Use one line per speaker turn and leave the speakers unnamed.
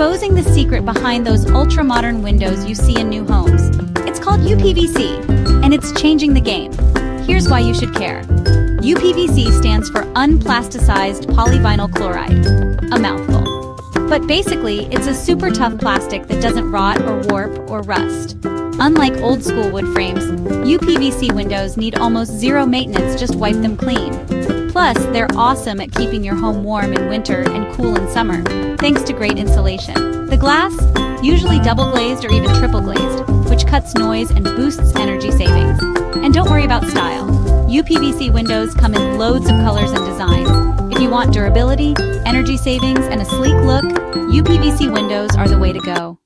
exposing the secret behind those ultra-modern windows you see in new homes. It's called uPVC, and it's changing the game. Here's why you should care. uPVC stands for unplasticized polyvinyl chloride, a mouthful. But basically, it's a super tough plastic that doesn't rot or warp or rust. Unlike old-school wood frames, uPVC windows need almost zero maintenance, just wipe them clean. Plus, they're awesome at keeping your home warm in winter and cool in summer, thanks to great insulation. The glass, usually double-glazed or even triple-glazed, which cuts noise and boosts energy savings. And don't worry about style. uPVC windows come in loads of colors and designs. If you want durability, energy savings, and a sleek look, uPVC windows are the way to go.